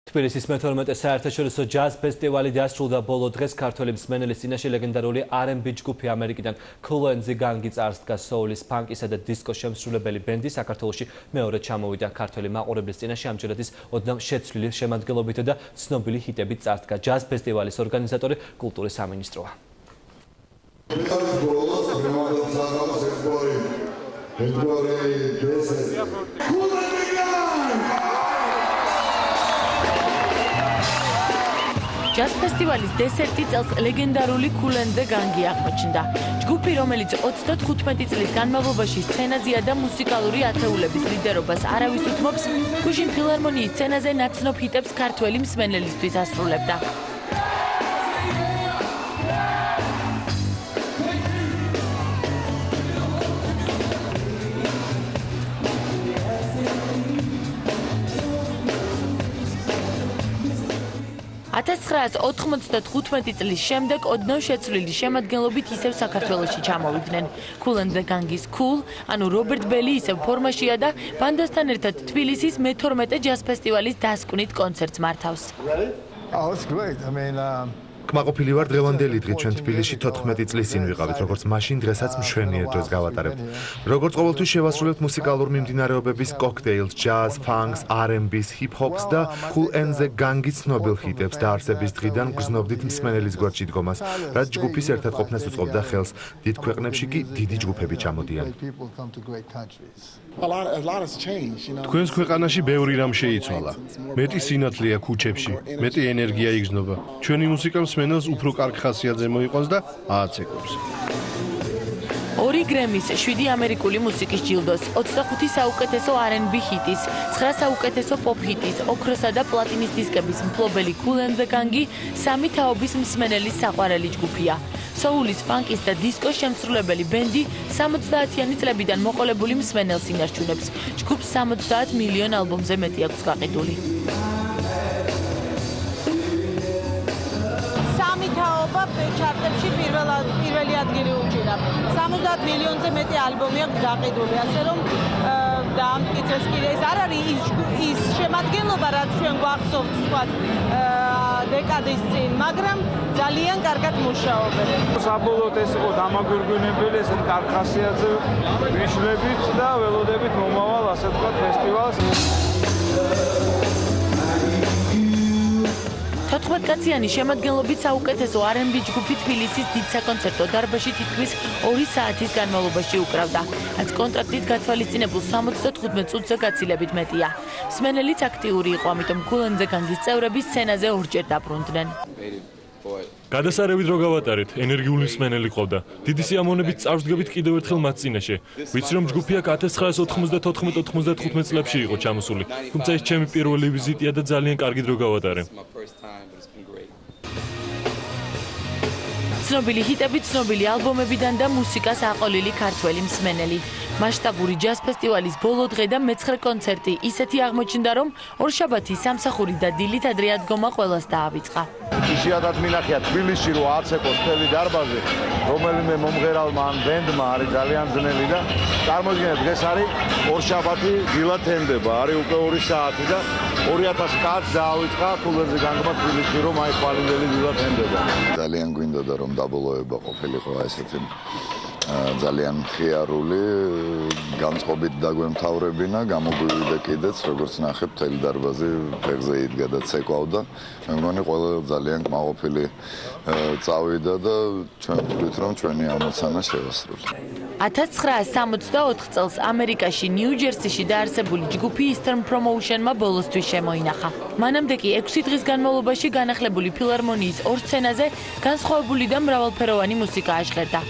თბილისის მე-12 საერთაშორისო ჯაზ ფესტივალი დასრულდა ბოლო დღეს ქართველი მსმენელის წინაშე ლეგენდარული R&B ჯგუფი ამერიკიდან Kool and the Gang-ი წარსდგა სოულის, ფანკისა და დისკოს შემსრულებელი ბენდი საქართველოში მეორედ ჩამოვიდა ქართველი მაყურებლის წინაშე ამჯერად ის ოდნავ შეცვლილი შემადგენლობით და ცნობილი ჰიტებით წარსდგა ჯაზ ფესტივალის ორგანიზატორი კულტურის სამინისტროა. ჯაზ ფესტივალის დესერტი წელს ლეგენდარული Kool and the Gang-ი აღმოჩნდა. ჯგუფი, რომელიც 35 წლის განმავლობაში სცენაზეა და მუსიკალური ათეულების ლიდერობას არავის უთმობს, გუშინ ფილარმონიის სცენაზე ნაცნობ ჰიტებს ქართველი მსმენელისთვის ასრულებდა. $1995 წლის შემდეგ ოდნავ შეცვლილი შემადგენლობით ისევ საქართველოში ჩამოვიდნენ. Kool and the Gang-ის Kool, ანუ რობერტ ბელი ისევ ფორმაშია და ბანდასთან ერთად თბილისის მე-12 ჯაზ ფესტივალის დასკვნით კონცერტს მართავს. კმაყოფილი ვარ დღევანდელი დღით ჩვენ თბილისში 14 წლის წინ ვიყავით, როგორც მაშინ დღესაც მშვენიერ დროს გავატარებთ. როგორც ყოველთვის შევასრულებთ მუსიკალურ მიმდინარეობების კოქტეილს, ჯაზ, ფანკს, R&B-ს, ჰიპ-ჰოპს და Kool and the Gang-ის ცნობილ ჰიტებს და არსების დღიდან გრძნობდით მსმენელის გვერდში დგომას, რაც ჯგუფის ერთად ყოფნას უწყობდა ხელს. დიდ ქვეყნებში კი დიდი ჯგუფები ჩამოდიან. თქვენს ქვეყანაში ბევრი რამ შეიცვალა. მეტი სინათლეა ქუჩებში, მეტი ენერგია იგრძნობა. ჩვენი მუსიკა მსმენელს უფრო კარგ ხასიათზე მოიყვანს და ააცეკვებს. 2 გრემის, 7 ამერიკული მუსიკის ჯილდოს, 25 საუკეთესო R&B ჰიტის, 9 საუკეთესო პოპ ჰიტის, ოქროსა და პლატინის დისკების მფლობელი Kool and the Gang-ი სამი თაობის მსმენელის საყვარელი ჯგუფია. სოულის, ფანკის და დისკოს შემსრულებელი ბენდი 70-იანი წლებიდან მოყოლებული მსმენელს ინარჩუნებს. ჯგუფს 70 მილიონ ალბომზე მეტი აქვს გაყიდული. თაობა ჩარტებში პირველი ადგილი უჭირა. 70 მილიონზე მეტი ალბომი აქვს გაყიდული, ასე რომ დაამტკიცეს კიდე ეს არ არის ის შემადგენლობა, რაც ჩვენ გვახსოვთ ვთქვათ დეკადის წინ, მაგრამ ძალიან კარგად მუშაობენ. საბოლოოდ ეს იყო დამაგვირგვინებელი, ეს კარგ ხასიათზე ვიშლებით და ველოდებით მომავალ ასე ვთქვათ ფესტივალს. 14-კაციანი შემადგენლობით საუკეთესო R&B ჯგუფი თბილისის დიდ საკონცერტო დარბაზში თითქმის 2 საათის განმავლობაში უკრავდა. რაც კონტრაქტით გათვალისწინებულ 75 წუთზე გაცილებით მეტია. მსმენელიც აქტიური იყო, ამიტომ Kool and the Gang-ის წევრები სცენაზე ორჯერ დაბრუნდნენ. გადასარევით რო გავატარეთ, ენერგიული მსმენელი ყავდა. დიდი სიამოვნებით წავსდგებით კიდევ ერთხელ მათ წინაშე. ვიცი რომ ჯგუფი აქ 1994-95 წლებში იყო ჩამოსული. თუმცა ეს ჩემი პირველი ვიზიტია და ძალიან კარგი დრო გავატარე. ცნობილი ჰიტები, ცნობილი ალბომებიდან და მუსიკას აყოლილი ქართველი მსმენელი. მასშტაბური ჯაზ ფესტივალის ბოლო დღე და მე-9 კონცერტი ისეთი აღმოჩნდა, რომ ორშაბათი, სამსახური და დილით ადრე ადგომა ყველას დაავიწყა. იშვიათად მინახია თბილისში რო აცეკოს მთელი დარბაზი, რომელიმე მომღერალმა ან ბენდმა არის ძალიან ძნელი და წარმოიდგინეთ დღეს არის ორშაბათი დილად თენდება, არის უკვე 2 საათი და 2000 კაცს დაავიწყა Kool and the Gang-მა თბილისში რომ აი ხვალინდელი დილად თენდება. ძალიან გვინდოდა რომ დაბოლოება ყოფილიყო ესეთი ძალიან ხიარული, განწყობით დაგვემთავრებინა, გამოგვივიდა კიდეც, როგორც ნახეთ, მთელი დარბაზი ფეხზე იდგა და ცეკვავდა. მე მგონი ყველა ძალიან კმაყოფილი წავიდა და ჩვენ ვთქვით, რომ ჩვენი ამოცანა შევასრულეთ. 1964 წელს ამერიკაში ნიუ-ჯერსიში დაარსებული ჯგუფი Eastern Promotion-მა ბოლოსთვის შემოინახა. მანამდე კი 6 დღის განმავლობაში განახლებული ფილარმონიის 2 სცენაზე განსხვავებული და მრავალფეროვანი მუსიკა აჟღერდა.